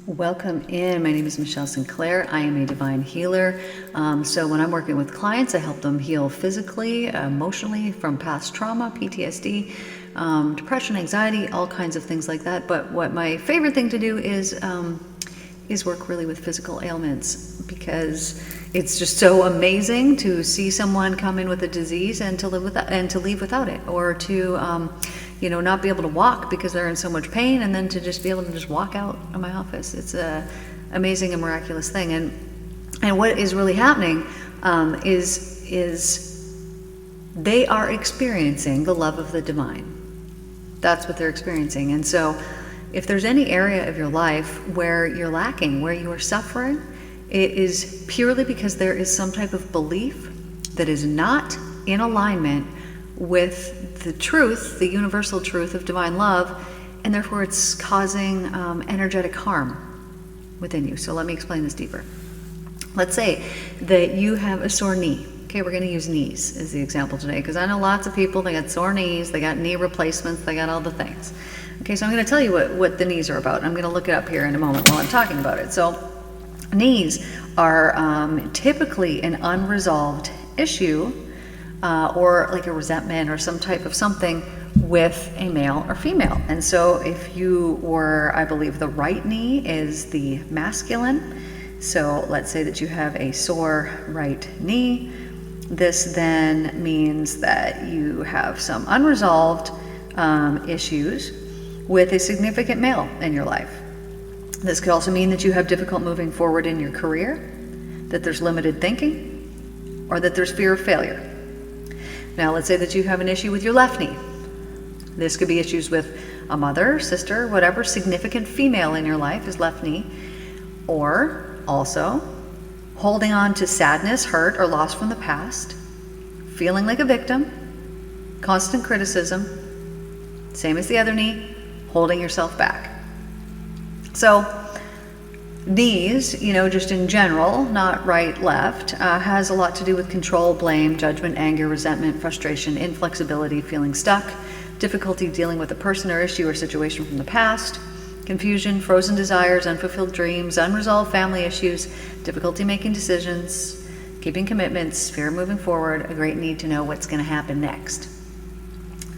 Welcome in. My name is Michelle Sinclair. I am a divine healer. So when I'm working with clients, I help them heal physically, emotionally from past trauma, PTSD, depression, anxiety, all kinds of things like that. But what my favorite thing to do is work really with physical ailments, because it's just so amazing to see someone come in with a disease and to live without, and to leave without it, or to not be able to walk because they're in so much pain, and then to just be able to just walk out of my office. It's a amazing and miraculous thing. And what is really happening is they are experiencing the love of the divine. That's what they're experiencing. And so if there's any area of your life where you're lacking, where you are suffering, it is purely because there is some type of belief that is not in alignment with the truth, the universal truth of divine love, and therefore it's causing energetic harm within you. So let me explain this deeper. Let's say that you have a sore knee. Okay, we're going to use knees as the example today, because I know lots of people, they got sore knees, they got knee replacements, they got all the things. Okay, so I'm going to tell you what the knees are about. I'm going to look it up here in a moment while I'm talking about it. So knees are typically an unresolved issue, or like a resentment or some type of something with a male or female. And so if you were, I believe the right knee is the masculine. So let's say that you have a sore right knee. This then means that you have some unresolved issues with a significant male in your life. This could also mean that you have difficult moving forward in your career, that there's limited thinking, or that there's fear of failure. Now let's say that you have an issue with your left knee. This could be issues with a mother, sister, whatever significant female in your life is left knee, or also holding on to sadness, hurt, or loss from the past, feeling like a victim, constant criticism, same as the other knee, holding yourself back. So knees, just in general, not right, left, has a lot to do with control, blame, judgment, anger, resentment, frustration, inflexibility, feeling stuck, difficulty dealing with a person or issue or situation from the past, confusion, frozen desires, unfulfilled dreams, unresolved family issues, difficulty making decisions, keeping commitments, fear of moving forward, a great need to know what's going to happen next.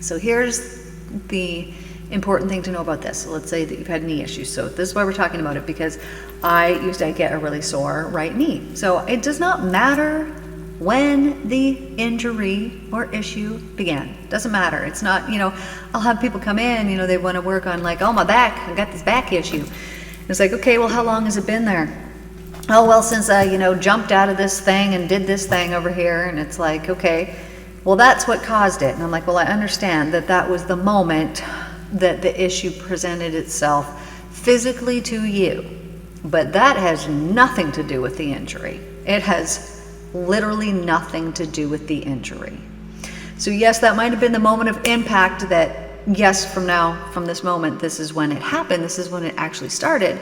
So here's the important thing to know about this. So let's say that you've had knee issues. So this is why we're talking about it, because I used to get a really sore right knee. So it does not matter when the injury or issue began. It doesn't matter. It's not, I'll have people come in, they want to work on like, oh, my back, I got this back issue. It's like, okay, well, how long has it been there? Oh, well, since I, jumped out of this thing and did this thing over here. And it's like, okay, well, that's what caused it. And I'm like, well, I understand that was the moment that the issue presented itself physically to you, but that has nothing to do with the injury. It has literally nothing to do with the injury. So yes, that might have been the moment of impact that, yes, from this moment, this is when it happened, this is when it actually started,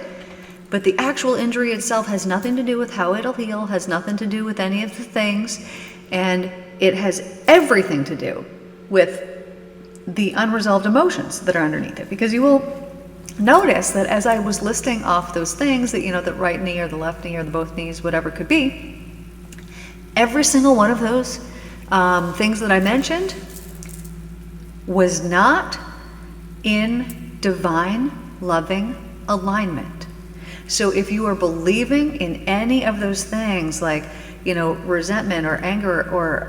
but the actual injury itself has nothing to do with how it'll heal, has nothing to do with any of the things, and it has everything to do with the unresolved emotions that are underneath it. Because you will notice that as I was listing off those things that, the right knee or the left knee or the both knees, whatever it could be, every single one of those things that I mentioned was not in divine, loving alignment. So if you are believing in any of those things, like, resentment or anger or,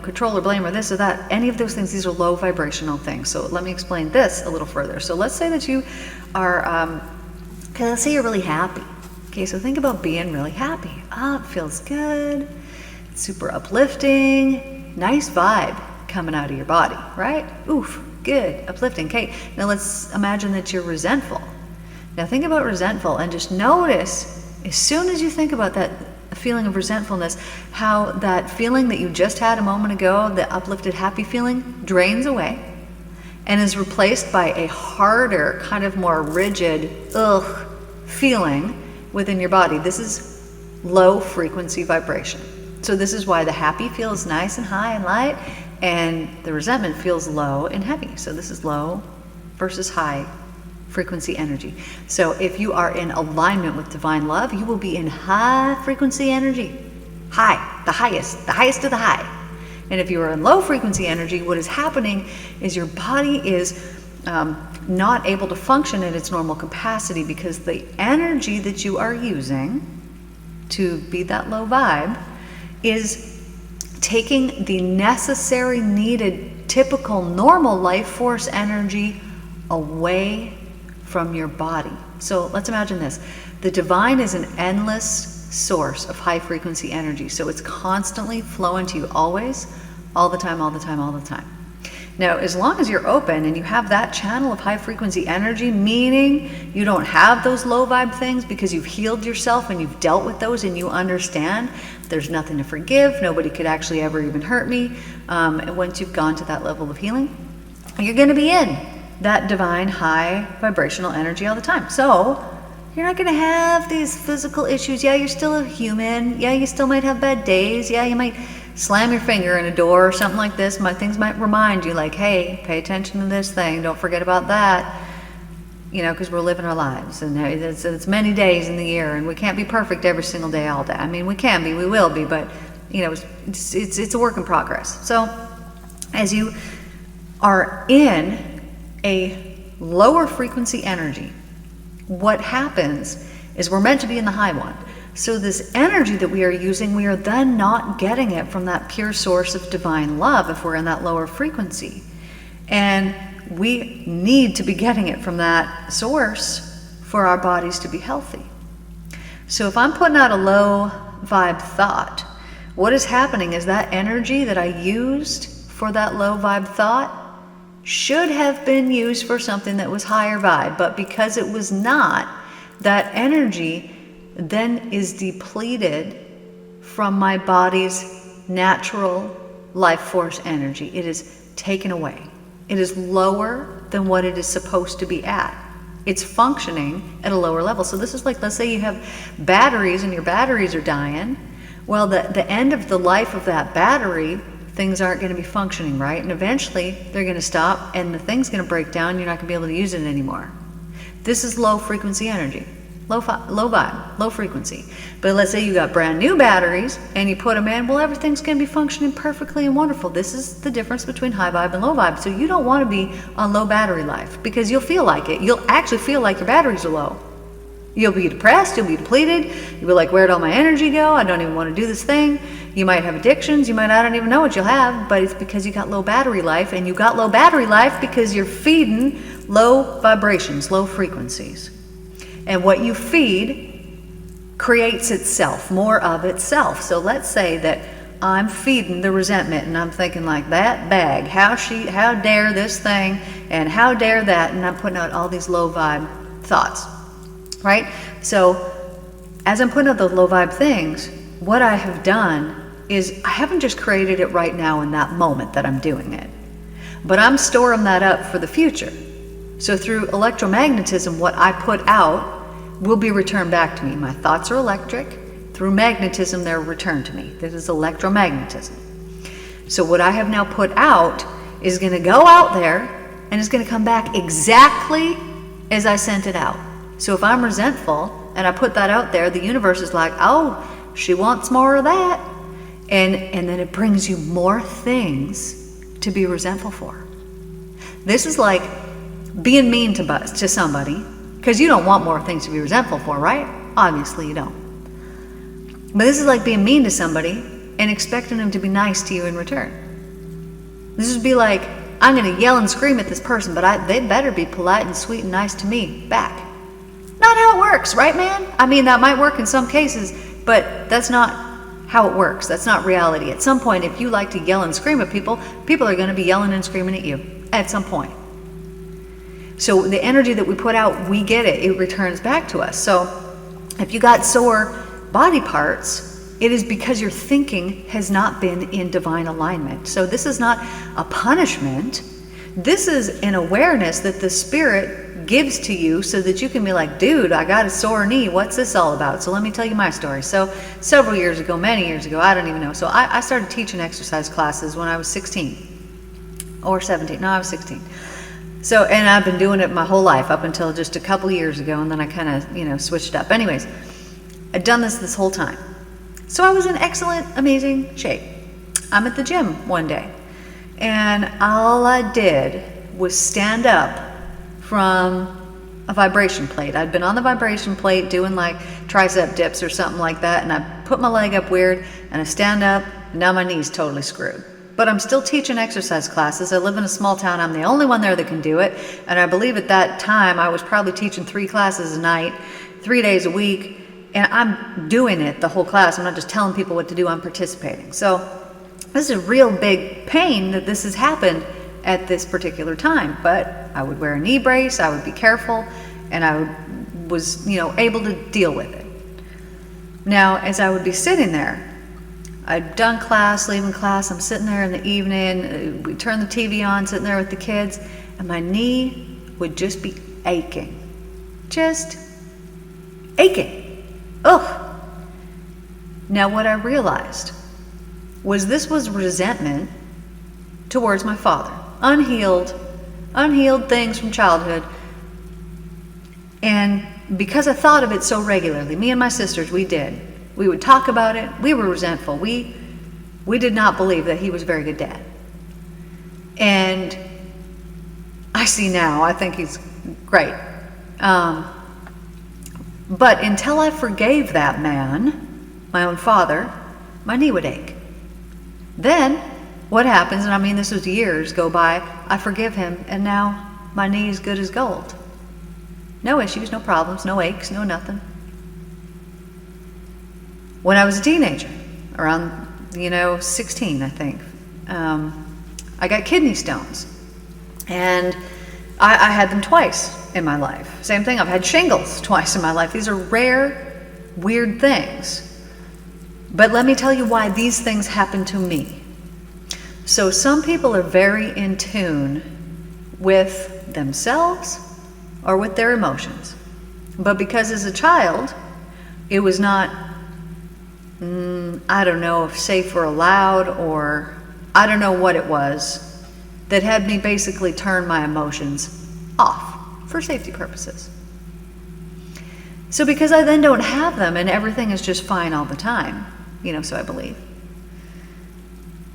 control or blame or this or that, any of those things, these are low vibrational things. So let me explain this a little further. So let's say that you are, let's say you're really happy. Okay, so think about being really happy. It feels good. It's super uplifting. Nice vibe coming out of your body, right? Oof, good, uplifting. Okay, now let's imagine that you're resentful. Now think about resentful and just notice, as soon as you think about that feeling of resentfulness, how that feeling that you just had a moment ago, the uplifted, happy feeling, drains away and is replaced by a harder, kind of more rigid, feeling within your body. This is low frequency vibration. So this is why the happy feels nice and high and light, and the resentment feels low and heavy. So this is low versus high frequency energy. So if you are in alignment with divine love, you will be in high frequency energy. High, the highest of the high. And if you are in low frequency energy, what is happening is your body is not able to function at its normal capacity, because the energy that you are using to be that low vibe is taking the necessary, needed, typical, normal life force energy away from your body. So let's imagine this. The divine is an endless source of high frequency energy. So it's constantly flowing to you, always, all the time, all the time, all the time. Now, as long as you're open and you have that channel of high frequency energy, meaning you don't have those low vibe things because you've healed yourself and you've dealt with those and you understand there's nothing to forgive, nobody could actually ever even hurt me. And once you've gone to that level of healing, you're going to be in that divine high vibrational energy all the time. So you're not going to have these physical issues. Yeah, you're still a human. Yeah, you still might have bad days. Yeah, you might slam your finger in a door or something like this. Things might remind you, like, hey, pay attention to this thing. Don't forget about that. You know, because we're living our lives. And it's many days in the year. And we can't be perfect every single day, all day. I mean, we can be, we will be. But, you know, it's a work in progress. So as you are in a lower frequency energy, what happens is we're meant to be in the high one. So this energy that we are using, we are then not getting it from that pure source of divine love if we're in that lower frequency. And we need to be getting it from that source for our bodies to be healthy. So if I'm putting out a low vibe thought, what is happening is that energy that I used for that low vibe thought should have been used for something that was higher vibe, but because it was not, that energy then is depleted from my body's natural life force energy. It is taken away. It is lower than what it is supposed to be at. It's functioning at a lower level. So this is like, let's say you have batteries and your batteries are dying. Well, the end of the life of that battery, things aren't going to be functioning right, and eventually they're going to stop and the thing's going to break down. You're not going to be able to use it anymore. This is low frequency energy, low vibe, low frequency. But let's say you got brand new batteries and you put them in, well, everything's going to be functioning perfectly and wonderful. This is the difference between high vibe and low vibe. So you don't want to be on low battery life, because you'll feel like it. You'll actually feel like your batteries are low. You'll be depressed, you'll be depleted, you'll be like, where'd all my energy go? I don't even want to do this thing. You might have addictions, I don't even know what you'll have, but it's because you got low battery life, and you got low battery life because you're feeding low vibrations, low frequencies. And what you feed creates itself, more of itself. So let's say that I'm feeding the resentment and I'm thinking like, that bag, how dare this thing, and how dare that, and I'm putting out all these low vibe thoughts. Right? So as I'm putting out those low vibe things, what I have done is I haven't just created it right now in that moment that I'm doing it, but I'm storing that up for the future. So through electromagnetism, what I put out will be returned back to me. My thoughts are electric. Through magnetism, they're returned to me. This is electromagnetism. So what I have now put out is going to go out there and it's going to come back exactly as I sent it out. So if I'm resentful and I put that out there, the universe is like, oh, she wants more of that. And then it brings you more things to be resentful for. This is like being mean to somebody, because you don't want more things to be resentful for, right? Obviously you don't. But this is like being mean to somebody and expecting them to be nice to you in return. This would be like, I'm going to yell and scream at this person, but they better be polite and sweet and nice to me back. Not how it works, right, man? I mean, that might work in some cases, but that's not how it works. That's not reality. At some point, if you like to yell and scream at people, people are going to be yelling and screaming at you at some point. So the energy that we put out, we get it. It returns back to us. So if you got sore body parts, it is because your thinking has not been in divine alignment. So this is not a punishment. This is an awareness that the Spirit gives to you so that you can be like, dude, I got a sore knee. What's this all about? So let me tell you my story. So several years ago, many years ago, I don't even know. So I started teaching exercise classes when I was 16 or 17. No, I was 16. So, and I've been doing it my whole life up until just a couple years ago, and then I kind of, switched up. Anyways, I'd done this whole time. So I was in excellent, amazing shape. I'm at the gym one day, and all I did was stand up from a vibration plate. I'd been on the vibration plate doing like tricep dips or something like that, and I put my leg up weird, and I stand up, and now my knee's totally screwed. But I'm still teaching exercise classes. I live in a small town. I'm the only one there that can do it. And I believe at that time I was probably teaching 3 classes a night, 3 days a week. And I'm doing it the whole class. I'm not just telling people what to do, I'm participating. So this is a real big pain that this has happened at this particular time. But I would wear a knee brace, I would be careful, and I was, able to deal with it. Now, as I would be sitting there, I'd done class, leaving class, I'm sitting there in the evening, we turn the TV on, sitting there with the kids, and my knee would just be aching. Just aching. Ugh. Now what I realized was this was resentment towards my father. Unhealed things from childhood. And because I thought of it so regularly, me and my sisters, we would talk about it. We were resentful. We did not believe that he was a very good dad. And I see now, I think he's great. But until I forgave that man, my own father, my knee would ache. Then what happens, and I mean this was years go by, I forgive him, and now my knee is good as gold. No issues, no problems, no aches, no nothing. When I was a teenager, around 16, I think, I got kidney stones, and I had them twice in my life. Same thing, I've had shingles twice in my life. These are rare, weird things. But let me tell you why these things happen to me. So some people are very in tune with themselves or with their emotions. But because as a child, it was not, I don't know if safe or allowed, or I don't know what it was, that had me basically turn my emotions off for safety purposes. So because I then don't have them and everything is just fine all the time, so I believe,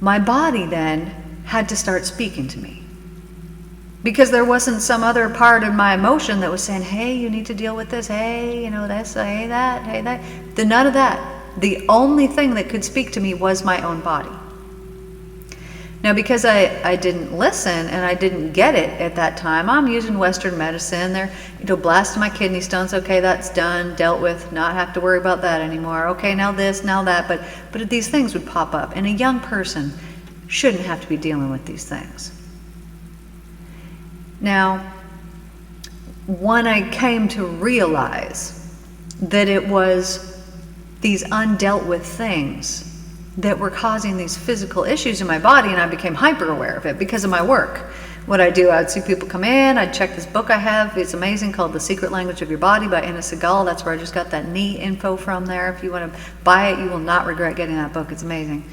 my body then had to start speaking to me. Because there wasn't some other part of my emotion that was saying, hey, you need to deal with this, hey, this, hey, that, hey, that. None of that. The only thing that could speak to me was my own body. Now, because I didn't listen and I didn't get it at that time, I'm using Western medicine. They're blasting my kidney stones. Okay, that's done, dealt with, not have to worry about that anymore. Okay, now this, now that. But these things would pop up. And a young person shouldn't have to be dealing with these things. Now, when I came to realize that it was these undealt with things that were causing these physical issues in my body, and I became hyper aware of it because of my work. What I do, I'd see people come in, I'd check this book I have, it's amazing, called The Secret Language of Your Body by Anna Segal. That's where I just got that knee info from there. If you want to buy it, you will not regret getting that book, it's amazing.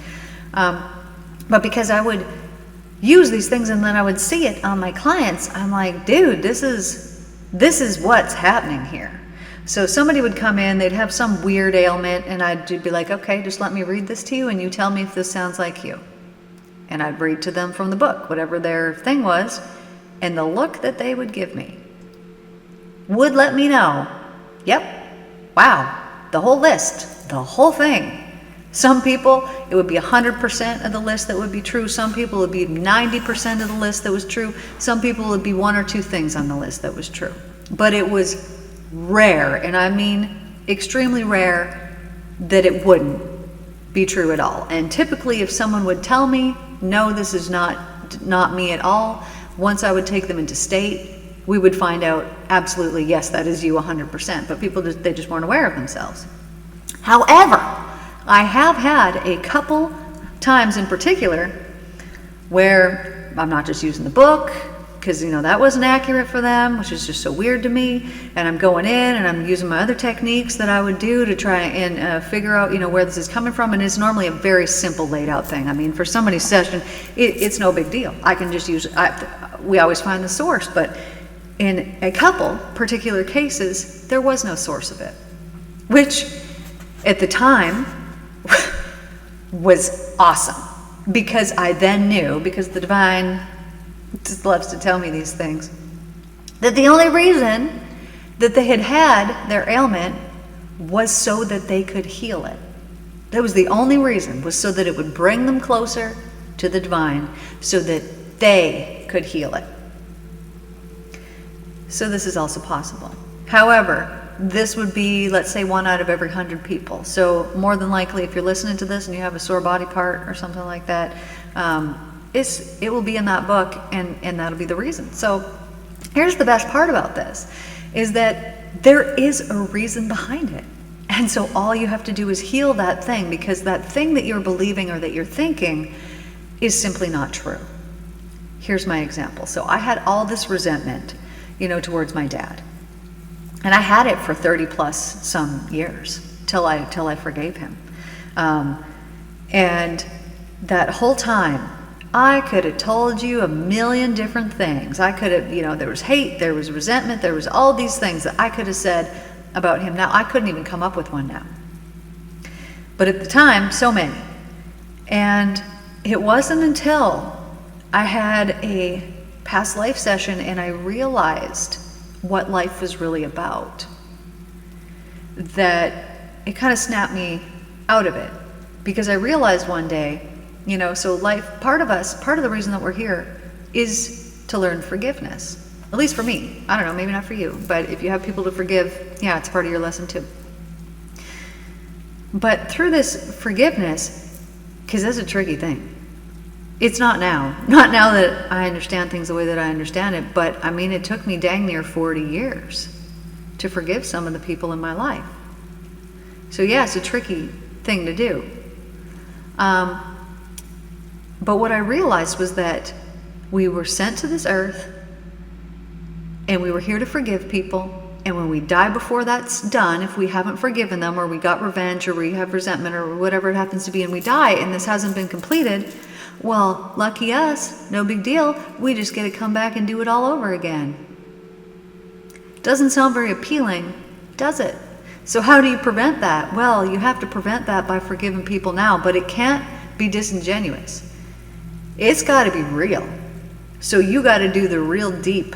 But because I would use these things and then I would see it on my clients, I'm like, dude, this is what's happening here. So somebody would come in, they'd have some weird ailment, and I'd be like, okay, just let me read this to you and you tell me if this sounds like you. And I'd read to them from the book, whatever their thing was, and the look that they would give me would let me know, yep, wow, the whole list, the whole thing. Some people, it would be 100% of the list that would be true. Some people, it would be 90% of the list that was true. Some people, it would be 1 or 2 things on the list that was true. But it was rare, and I mean extremely rare, that it wouldn't be true at all. And typically if someone would tell me, no, this is not me at all, once I would take them into state, we would find out absolutely, yes, that is you 100%. But people, they just weren't aware of themselves. However, I have had a couple times in particular where I'm not just using the book, because that wasn't accurate for them, which is just so weird to me. And I'm going in and I'm using my other techniques that I would do to try and figure out where this is coming from. And it's normally a very simple laid out thing. I mean, for somebody's session, it's no big deal. I can just use we always find the source, but in a couple particular cases there was no source of it, which at the time was awesome, because I then knew, because the divine just loves to tell me these things, that the only reason that they had their ailment was so that they could heal it. That was the only reason, was so that it would bring them closer to the divine, so that they could heal it. So this is also possible. However, this would be, let's say, 1 out of every 100 people. So more than likely, if you're listening to this and you have a sore body part or something like that, it will be in that book, and that'll be the reason. So here's the best part about this, is that there is a reason behind it. And so all you have to do is heal that thing, because that thing that you're believing or that you're thinking is simply not true. Here's my example. So I had all this resentment, towards my dad. And I had it for 30 plus some years till I forgave him. And that whole time, I could have told you a million different things. I could have, there was hate, there was resentment, there was all these things that I could have said about him. Now, I couldn't even come up with one now. But at the time, so many. And it wasn't until I had a past life session and I realized what life was really about that it kind of snapped me out of it. Because I realized one day, so life, part of the reason that we're here is to learn forgiveness. At least for me. I don't know, maybe not for you. But if you have people to forgive, yeah, it's part of your lesson too. But through this forgiveness, because that's a tricky thing. It's not now. Not now that I understand things the way that I understand it, but I mean, it took me dang near 40 years to forgive some of the people in my life. So yeah, it's a tricky thing to do. But what I realized was that we were sent to this earth and we were here to forgive people. And when we die before that's done, if we haven't forgiven them, or we got revenge, or we have resentment, or whatever it happens to be, and we die and this hasn't been completed, well, lucky us, no big deal. We just get to come back and do it all over again. Doesn't sound very appealing, does it? So how do you prevent that? Well, you have to prevent that by forgiving people now, but it can't be disingenuous. It's got to be real. So you got to do the real deep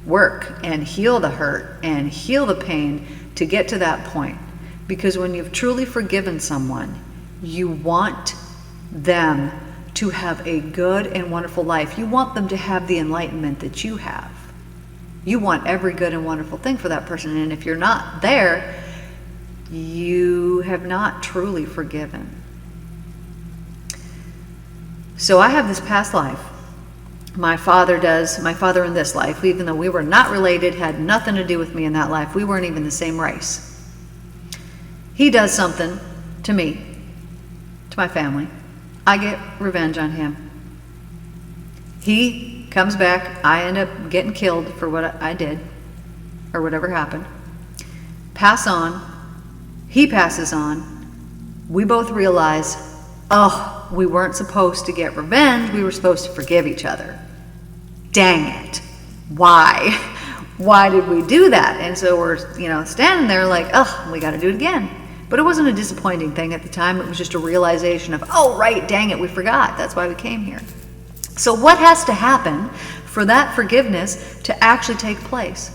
work and heal the hurt and heal the pain to get to that point. Because when you've truly forgiven someone, you want them to have a good and wonderful life. You want them to have the enlightenment that you have. You want every good and wonderful thing for that person. And if you're not there, you have not truly forgiven. So I have this past life. My father in this life, even though we were not related, had nothing to do with me in that life. We weren't even the same race. He does something to me, to my family. I get revenge on him. He comes back. I end up getting killed for what I did, or whatever happened. Pass on. He passes on. We both realize, we weren't supposed to get revenge. We were supposed to forgive each other. Dang it. Why? Why did we do that? And so we're, standing there like, we got to do it again. But it wasn't a disappointing thing at the time. It was just a realization of, right, dang it, we forgot. That's why we came here. So what has to happen for that forgiveness to actually take place?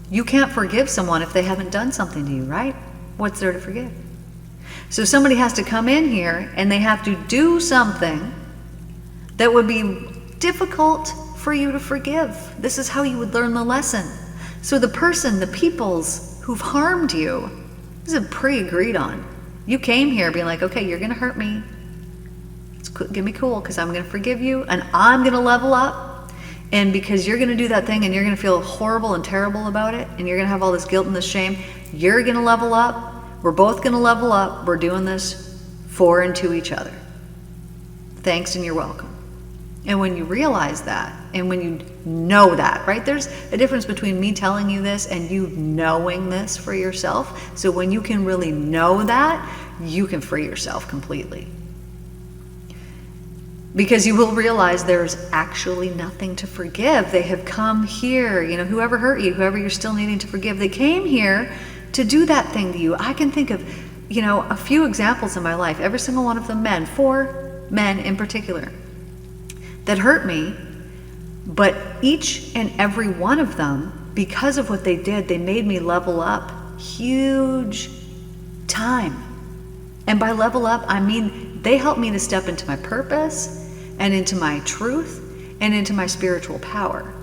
You can't forgive someone if they haven't done something to you, right? What's there to forgive? So somebody has to come in here and they have to do something that would be difficult for you to forgive. This is how you would learn the lesson. So the peoples who've harmed you, this is pre-agreed on. You came here being like, okay, you're going to hurt me. It's going to be cool because I'm going to forgive you and I'm going to level up. And because you're going to do that thing and you're going to feel horrible and terrible about it and you're going to have all this guilt and this shame, you're going to level up. We're both going to level up. We're doing this for and to each other. Thanks and you're welcome. And when you realize that, And when you know that, right? There's a difference between me telling you this and you knowing this for yourself. So when you can really know that, you can free yourself completely. Because you will realize there's actually nothing to forgive. They have come here, whoever hurt you, whoever you're still needing to forgive, they came here to do that thing to you. I can think of, a few examples in my life, every single one of them men, 4 men in particular, that hurt me, but each and every one of them, because of what they did, they made me level up huge time. And by level up, I mean they helped me to step into my purpose and into my truth and into my spiritual power.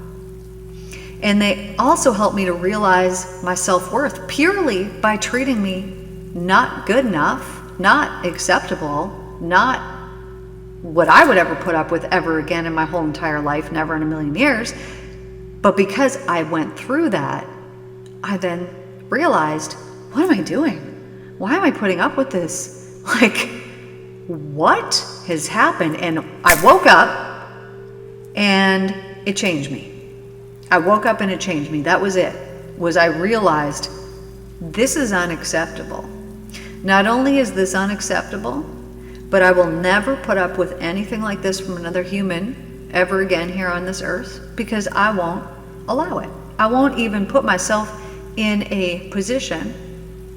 And they also helped me to realize my self-worth purely by treating me not good enough, not acceptable, not what I would ever put up with ever again in my whole entire life, never in a million years. But because I went through that, I then realized, what am I doing? Why am I putting up with this? Like, what has happened? And I woke up and it changed me. I woke up and it changed me. That was it. I realized this is unacceptable. Not only is this unacceptable, but I will never put up with anything like this from another human ever again here on this earth, because I won't allow it. I won't even put myself in a position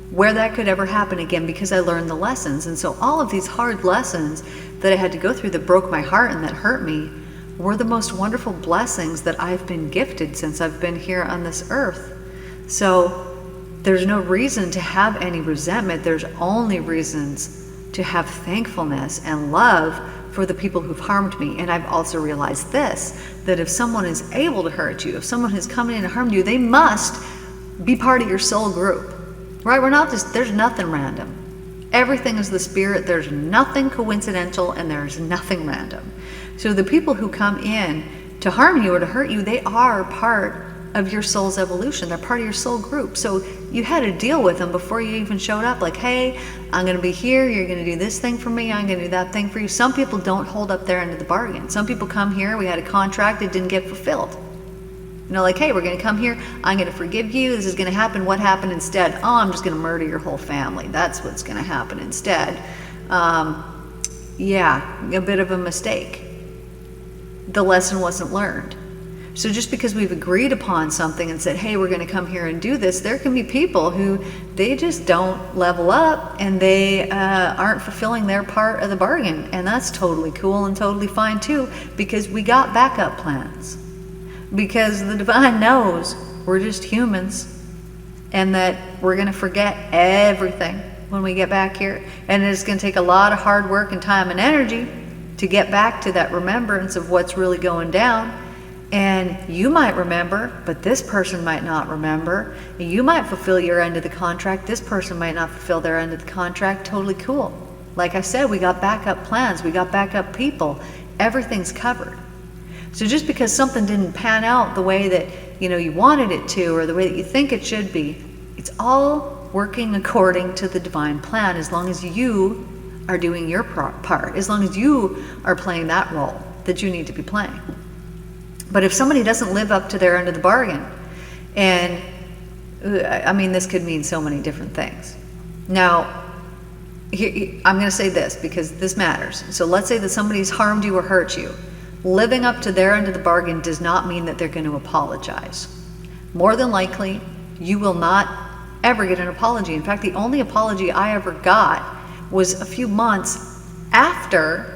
where that could ever happen again, because I learned the lessons. And so all of these hard lessons that I had to go through that broke my heart and that hurt me were the most wonderful blessings that I've been gifted since I've been here on this earth. So there's no reason to have any resentment. There's only reasons to have thankfulness and love for the people who've harmed me. And I've also realized this, that if someone is able to hurt you, if someone has come in and harmed you, they must be part of your soul group, right? There's nothing random. Everything is the spirit. There's nothing coincidental and there's nothing random. So the people who come in to harm you or to hurt you, they are part of your soul's evolution. They're part of your soul group. So you had to deal with them before you even showed up. Like, hey, I'm going to be here. You're going to do this thing for me. I'm going to do that thing for you. Some people don't hold up their end of the bargain. Some people come here. We had a contract. It didn't get fulfilled. Like, hey, we're going to come here. I'm going to forgive you. This is going to happen. What happened instead? Oh, I'm just going to murder your whole family. That's what's going to happen instead. Yeah, a bit of a mistake. The lesson wasn't learned. So just because we've agreed upon something and said, hey, we're going to come here and do this, there can be people who they just don't level up and they aren't fulfilling their part of the bargain. And that's totally cool and totally fine too, because we got backup plans. Because the divine knows we're just humans and that we're going to forget everything when we get back here. And it's going to take a lot of hard work and time and energy to get back to that remembrance of what's really going down. And you might remember, but this person might not remember. You might fulfill your end of the contract. This person might not fulfill their end of the contract. Totally cool. Like I said, we got backup plans. We got backup people. Everything's covered. So just because something didn't pan out the way that you wanted it to, or the way that you think it should be, it's all working according to the divine plan, as long as you are doing your part, as long as you are playing that role that you need to be playing. But if somebody doesn't live up to their end of the bargain, and this could mean so many different things. Now, here, I'm going to say this because this matters. So let's say that somebody's harmed you or hurt you. Living up to their end of the bargain does not mean that they're going to apologize. More than likely, you will not ever get an apology. In fact, the only apology I ever got was a few months after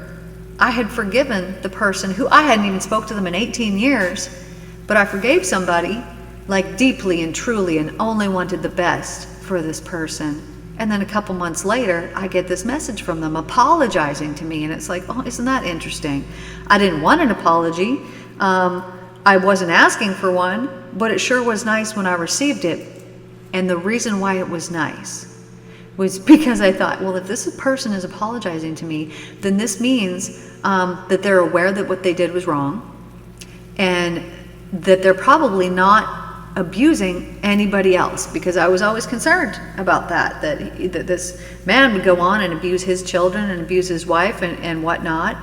I had forgiven the person who I hadn't even spoke to them in 18 years, but I forgave somebody like deeply and truly and only wanted the best for this person. And then a couple months later, I get this message from them apologizing to me. And it's like, oh, isn't that interesting? I didn't want an apology. I wasn't asking for one, but it sure was nice when I received it. And the reason why it was nice was because I thought, well, if this person is apologizing to me, then this means that they're aware that what they did was wrong, and that they're probably not abusing anybody else, because I was always concerned about that this man would go on and abuse his children and abuse his wife and whatnot.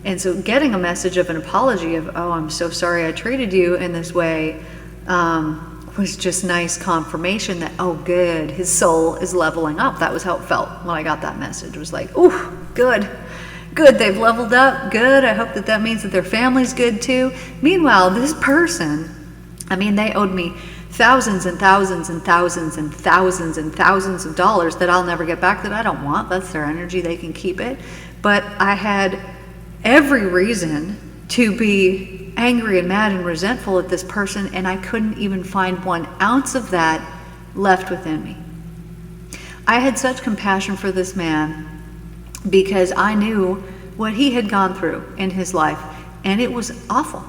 And so getting a message of an apology of, oh, I'm so sorry I treated you in this way, was just nice confirmation that, oh, good, his soul is leveling up. That was how it felt when I got that message. It was like, ooh, good, they've leveled up, good. I hope that means that their family's good too. Meanwhile, this person, I mean, they owed me thousands and thousands and thousands and thousands and thousands of dollars that I'll never get back, that I don't want. That's their energy, they can keep it. But I had every reason to be angry and mad and resentful at this person, and I couldn't even find 1 ounce of that left within me. I had such compassion for this man because I knew what he had gone through in his life, and it was awful.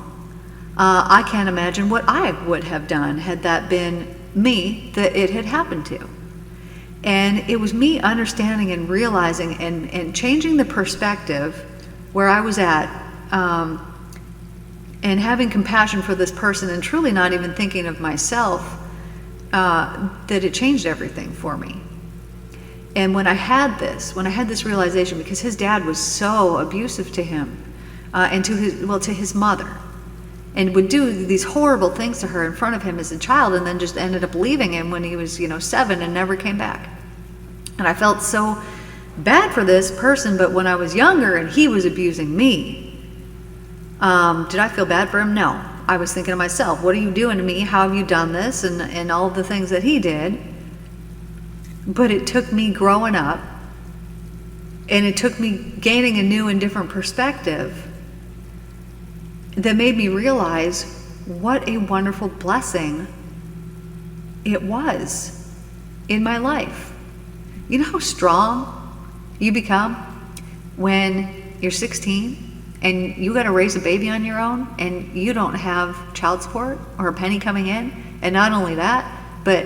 I can't imagine what I would have done had that been me that it had happened to. And it was me understanding and realizing and changing the perspective where I was at, and having compassion for this person and truly not even thinking of myself, that it changed everything for me. And when I had this realization, because his dad was so abusive to him, and to his mother, and would do these horrible things to her in front of him as a child, and then just ended up leaving him when he was 7 and never came back. And I felt so bad for this person, but when I was younger and he was abusing me, did I feel bad for him? No. I was thinking to myself, what are you doing to me? How have you done this? And all the things that he did. But it took me growing up, and it took me gaining a new and different perspective that made me realize what a wonderful blessing it was in my life. You know how strong you become when you're 16 and you got to raise a baby on your own, and you don't have child support or a penny coming in? And not only that, but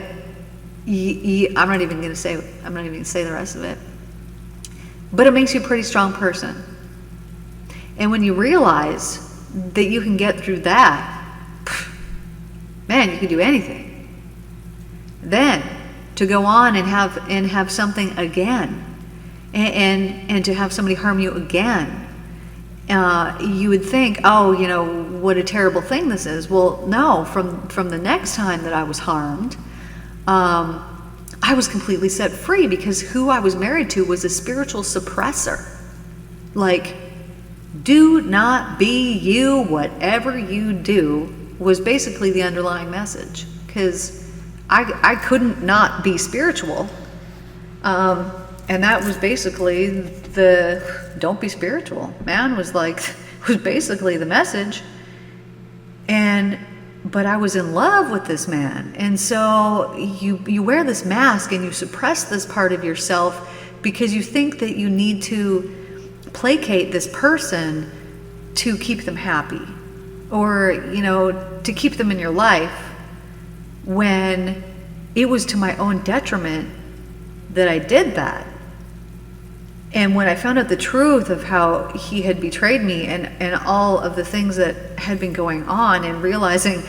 I'm not even going to say the rest of it. But it makes you a pretty strong person. And when you realize that you can get through that, man, you can do anything. Then to go on and have something again, and to have somebody harm you again, you would think, oh, what a terrible thing this is. Well, no, from the next time that I was harmed, I was completely set free, because who I was married to was a spiritual suppressor. Like, do not be you, whatever you do, was basically the underlying message. Because I couldn't not be spiritual. And that was basically the don't be spiritual, man, was basically the message. But I was in love with this man. And so you wear this mask and you suppress this part of yourself because you think that you need to placate this person to keep them happy, or, to keep them in your life, when it was to my own detriment that I did that. And when I found out the truth of how he had betrayed me and all of the things that had been going on, and realizing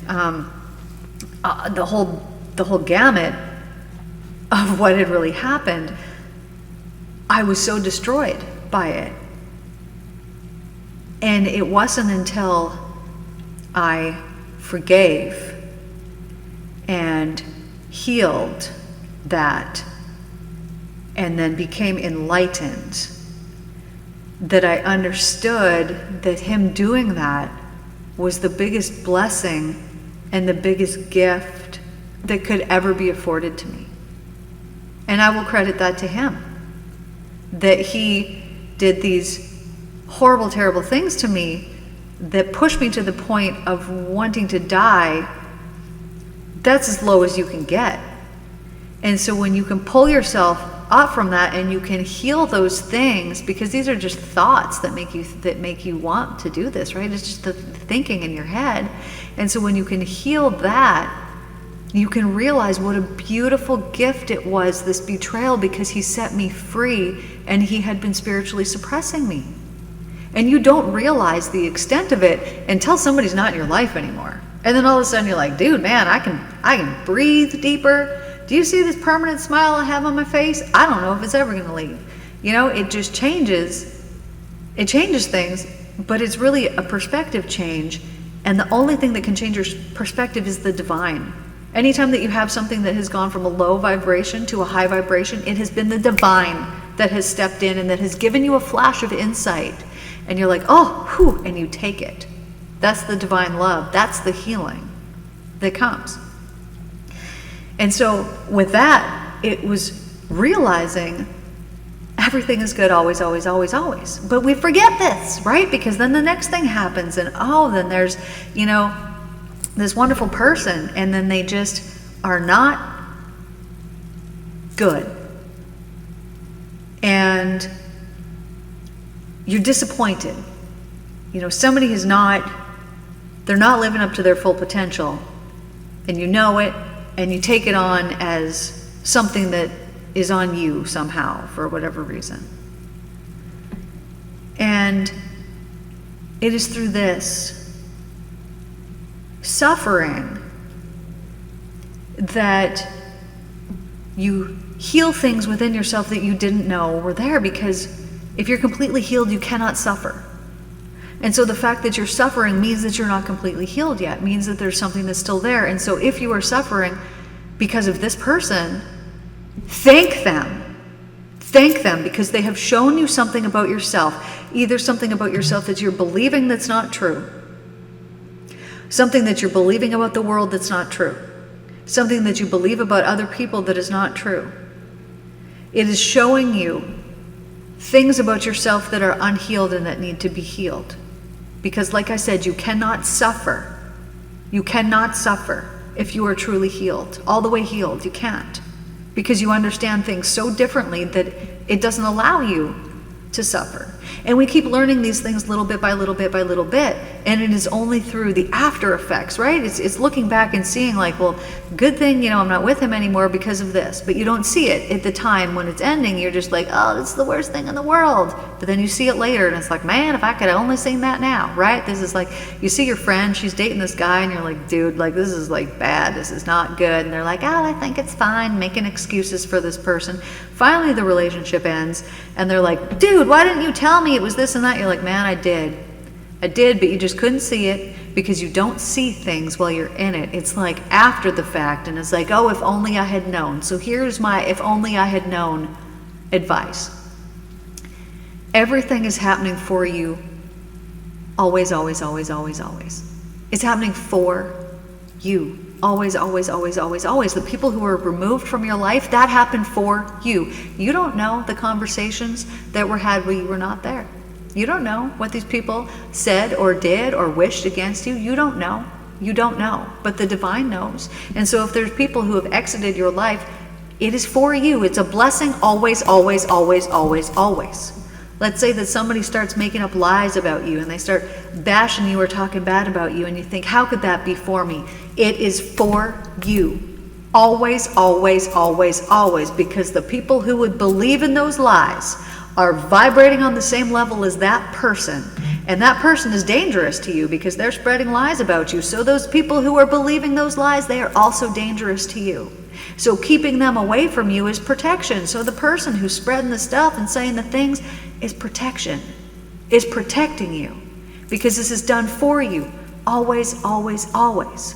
the whole gamut of what had really happened, I was so destroyed by it. And it wasn't until I forgave and healed that, and then became enlightened, that I understood that him doing that was the biggest blessing and the biggest gift that could ever be afforded to me. And I will credit that to him, that he did these horrible, terrible things to me that pushed me to the point of wanting to die. That's as low as you can get. And so when you can pull yourself up from that and you can heal those things, because these are just thoughts that make you want to do this, right? It's just the thinking in your head. And so when you can heal that, you can realize what a beautiful gift it was, this betrayal, because he set me free and he had been spiritually suppressing me. And you don't realize the extent of it until somebody's not in your life anymore. And then all of a sudden you're like, dude, man, I can breathe deeper. Do you see this permanent smile I have on my face? I don't know if it's ever going to leave. It just changes. It changes things but it's really a perspective change. And the only thing that can change your perspective is the divine. Anytime that you have something that has gone from a low vibration to a high vibration, it has been the divine that has stepped in and that has given you a flash of insight. And you're like, oh, whew, and you take it. That's the divine love. That's the healing that comes. And so with that, it was realizing everything is good always, always, always, always. But we forget this, right? Because then the next thing happens and then there's, this wonderful person, and then they just are not good. And you're disappointed. Somebody they're not living up to their full potential, and you know it, and you take it on as something that is on you somehow for whatever reason. And it is through this suffering that you heal things within yourself that you didn't know were there, because if you're completely healed, you cannot suffer. And so the fact that you're suffering means that you're not completely healed yet, means that there's something that's still there. And so if you are suffering because of this person, thank them. Thank them, because they have shown you something about yourself, either something about yourself that you're believing that's not true, something that you're believing about the world that's not true, something that you believe about other people that is not true. It is showing you things about yourself that are unhealed and that need to be healed. Because like I said, you cannot suffer. You cannot suffer if you are truly healed, all the way healed. You can't. Because you understand things so differently that it doesn't allow you to suffer. And we keep learning these things little bit by little bit by little bit, and it is only through the after effects, right? It's looking back and seeing like, well, good thing, I'm not with him anymore because of this. But you don't see it at the time when it's ending. You're just like, oh, this is the worst thing in the world. But then you see it later, and it's like, man, if I could have only seen that now, right? This is like, you see your friend, she's dating this guy, and you're like, dude, like, this is like bad. This is not good. And they're like, oh, I think it's fine, making excuses for this person. Finally, the relationship ends, and they're like, dude, why didn't you tell me it was this and that? You're like, man, I did, but you just couldn't see it because you don't see things while you're in it. It's like after the fact, and it's like, oh, if only I had known. So here's my if only I had known advice. Everything is happening for you always, always, always, always, always. It's happening for you. Always, always, always, always, always. The people who are removed from your life, that happened for you. You don't know the conversations that were had when you were not there. You don't know what these people said or did or wished against you. You don't know. You don't know. But the divine knows. And so if there's people who have exited your life, it is for you. It's a blessing always, always, always, always, always. Let's say that somebody starts making up lies about you and they start bashing you or talking bad about you, and you think, how could that be for me? It is for you. Always, always, always, always. Because the people who would believe in those lies are vibrating on the same level as that person. And that person is dangerous to you because they're spreading lies about you. So those people who are believing those lies, they are also dangerous to you. So keeping them away from you is protection. So the person who's spreading the stuff and saying the things is protection, is protecting you, because this is done for you. Always, always, always.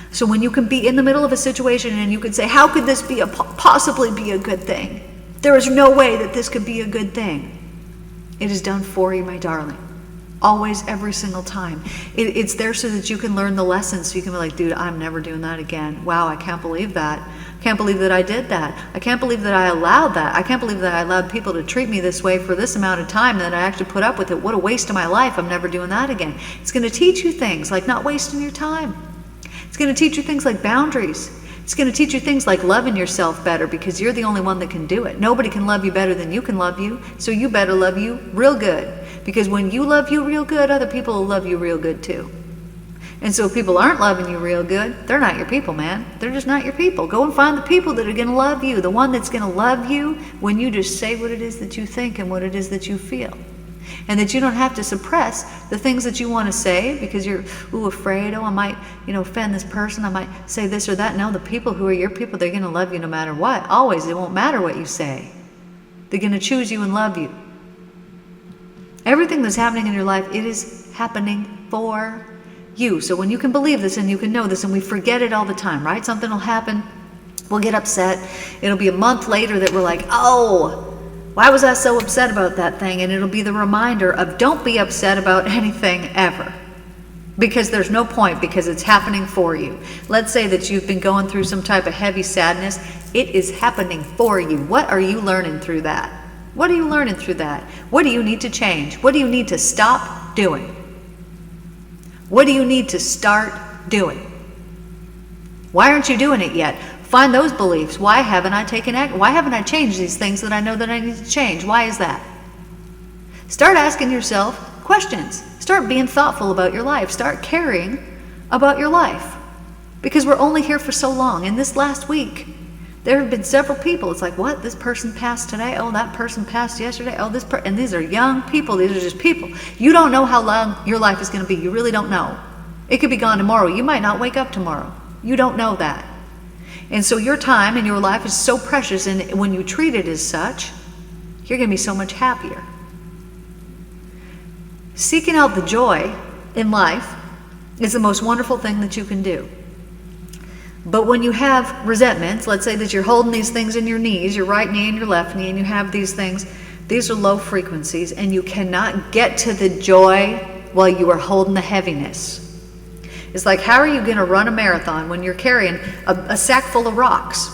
So when you can be in the middle of a situation and you can say, how could this be possibly be a good thing? There is no way that this could be a good thing. It is done for you, my darling. Always, every single time. It's there so that you can learn the lessons, so you can be like, dude, I'm never doing that again. Wow, I can't believe that. I can't believe that I did that. I can't believe that I allowed that. I can't believe that I allowed people to treat me this way for this amount of time, and that I actually put up with it. What a waste of my life. I'm never doing that again. It's going to teach you things like not wasting your time. It's going to teach you things like boundaries. It's going to teach you things like loving yourself better, because you're the only one that can do it. Nobody can love you better than you can love you, so you better love you real good. Because when you love you real good, other people will love you real good too. And so if people aren't loving you real good, they're not your people, man. They're just not your people. Go and find the people that are going to love you, the one that's going to love you when you just say what it is that you think and what it is that you feel. And that you don't have to suppress the things that you want to say because you're afraid, I might, offend this person, I might say this or that. No, the people who are your people, they're going to love you no matter what. Always. It won't matter what you say. They're going to choose you and love you. Everything that's happening in your life, it is happening for you. So when you can believe this and you can know this, and we forget it all the time, right? Something will happen, we'll get upset. It'll be a month later that we're like, oh, why was I so upset about that thing? And it'll be the reminder of don't be upset about anything ever. Because there's no point, because it's happening for you. Let's say that you've been going through some type of heavy sadness. It is happening for you. What are you learning through that? What are you learning through that? What do you need to change? What do you need to stop doing? What do you need to start doing? Why aren't you doing it yet? Find those beliefs. Why haven't I taken action? Why haven't I changed these things that I know that I need to change? Why is that? Start asking yourself questions. Start being thoughtful about your life. Start caring about your life. Because we're only here for so long. In this last week, there have been several people. It's like, what? This person passed today? Oh, that person passed yesterday? Oh, and these are young people. These are just people. You don't know how long your life is going to be. You really don't know. It could be gone tomorrow. You might not wake up tomorrow. You don't know that. And so your time and your life is so precious, and when you treat it as such, you're going to be so much happier. Seeking out the joy in life is the most wonderful thing that you can do. But when you have resentments, let's say that you're holding these things in your knees, your right knee and your left knee, and you have these things, these are low frequencies, and you cannot get to the joy while you are holding the heaviness. It's like, how are you going to run a marathon when you're carrying a sack full of rocks?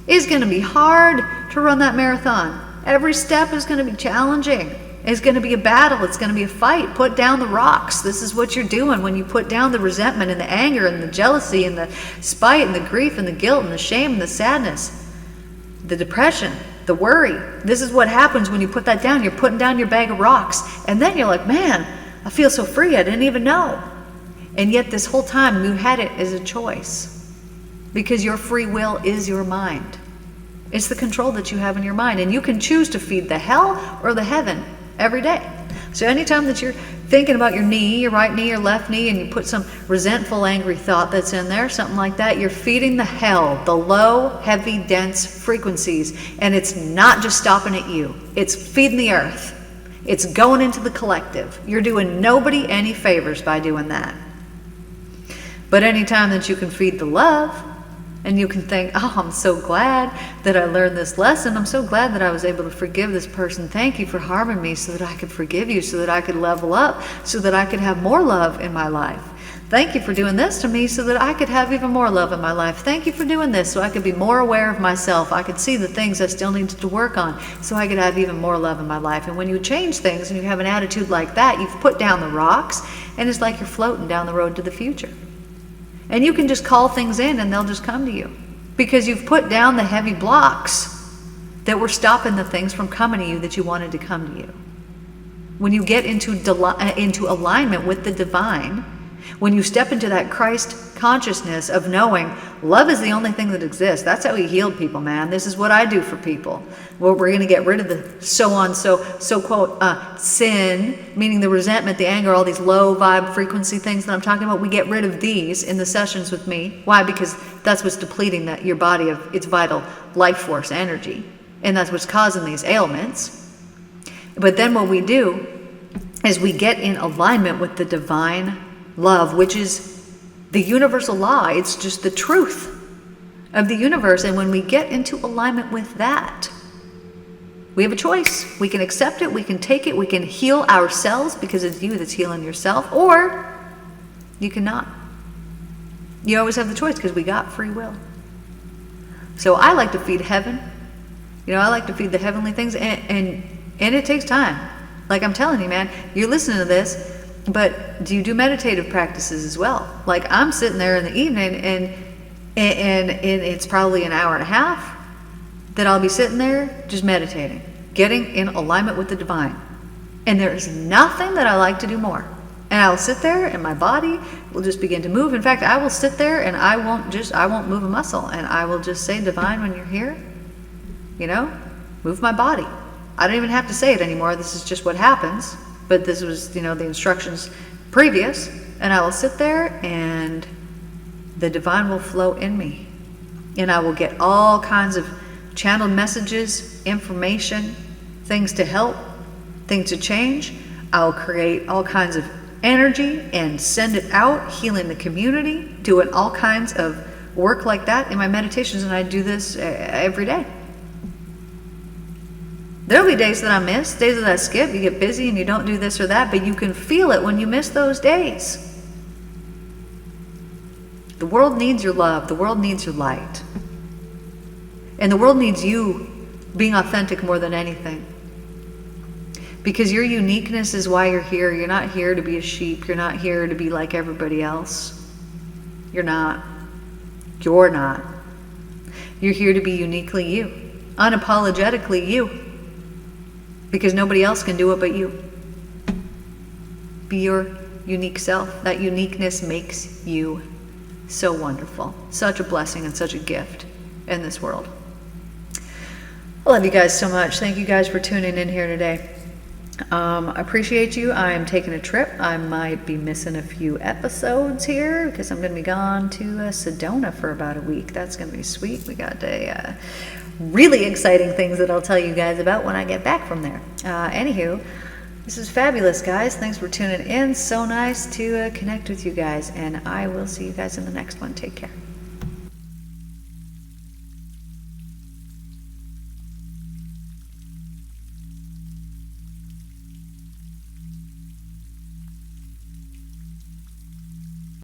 It's going to be hard to run that marathon. Every step is going to be challenging. It's going to be a battle. It's going to be a fight. Put down the rocks. This is what you're doing when you put down the resentment and the anger and the jealousy and the spite and the grief and the guilt and the shame and the sadness, the depression, the worry. This is what happens when you put that down. You're putting down your bag of rocks. And then you're like, man, I feel so free. I didn't even know. And yet this whole time you had it as a choice, because your free will is your mind. It's the control that you have in your mind. And you can choose to feed the hell or the heaven every day. So anytime that you're thinking about your knee, your right knee, your left knee, and you put some resentful, angry thought that's in there, something like that, you're feeding the hell, the low, heavy, dense frequencies. And it's not just stopping at you. It's feeding the earth. It's going into the collective. You're doing nobody any favors by doing that. But anytime that you can feed the love, and you can think, oh, I'm so glad that I learned this lesson. I'm so glad that I was able to forgive this person. Thank you for harming me so that I could forgive you, so that I could level up, so that I could have more love in my life. Thank you for doing this to me so that I could have even more love in my life. Thank you for doing this so I could be more aware of myself. I could see the things I still needed to work on so I could have even more love in my life. And when you change things and you have an attitude like that, you've put down the rocks, and it's like you're floating down the road to the future. And you can just call things in and they'll just come to you, because you've put down the heavy blocks that were stopping the things from coming to you that you wanted to come to you. When you get into alignment with the divine, when you step into that Christ consciousness of knowing love is the only thing that exists. That's how he healed people, man. This is what I do for people. Well, we're going to get rid of the so-quote sin, meaning the resentment, the anger, all these low vibe frequency things that I'm talking about. We get rid of these in the sessions with me. Why? Because that's what's depleting your body of its vital life force energy. And that's what's causing these ailments. But then what we do is we get in alignment with the divine love, which is the universal law. It's just the truth of the universe. And when we get into alignment with that, we have a choice. We can accept it, we can take it, we can heal ourselves, because it's you that's healing yourself, or you cannot. You always have the choice, because we got free will. So I like to feed heaven. I like to feed the heavenly things, and it takes time. Like I'm telling you, man, you're listening to this, but do you do meditative practices as well? Like I'm sitting there in the evening, and it's probably an hour and a half that I'll be sitting there just meditating, getting in alignment with the divine. And there's nothing that I like to do more. And I'll sit there and my body will just begin to move. In fact, I will sit there and I won't move a muscle, and I will just say, divine, when you're here, move my body. I don't even have to say it anymore. This is just what happens. But this was, the instructions previous. And I will sit there and the divine will flow in me. And I will get all kinds of channeled messages, information, things to help, things to change. I'll create all kinds of energy and send it out, healing the community, doing all kinds of work like that in my meditations, and I do this every day. There'll be days that I miss, days that I skip, you get busy and you don't do this or that, but you can feel it when you miss those days. The world needs your love, the world needs your light. And the world needs you being authentic more than anything. Because your uniqueness is why you're here. You're not here to be a sheep. You're not here to be like everybody else. You're not. You're not. You're here to be uniquely you. Unapologetically you. Because nobody else can do it but you. Be your unique self. That uniqueness makes you so wonderful. Such a blessing and such a gift in this world. I love you guys so much. Thank you guys for tuning in here today. I appreciate you. I am taking a trip. I might be missing a few episodes here because I'm going to be gone to Sedona for about a week. That's going to be sweet. We got really exciting things that I'll tell you guys about when I get back from there. Anywho, this is fabulous, guys. Thanks for tuning in. So nice to connect with you guys, and I will see you guys in the next one. Take care.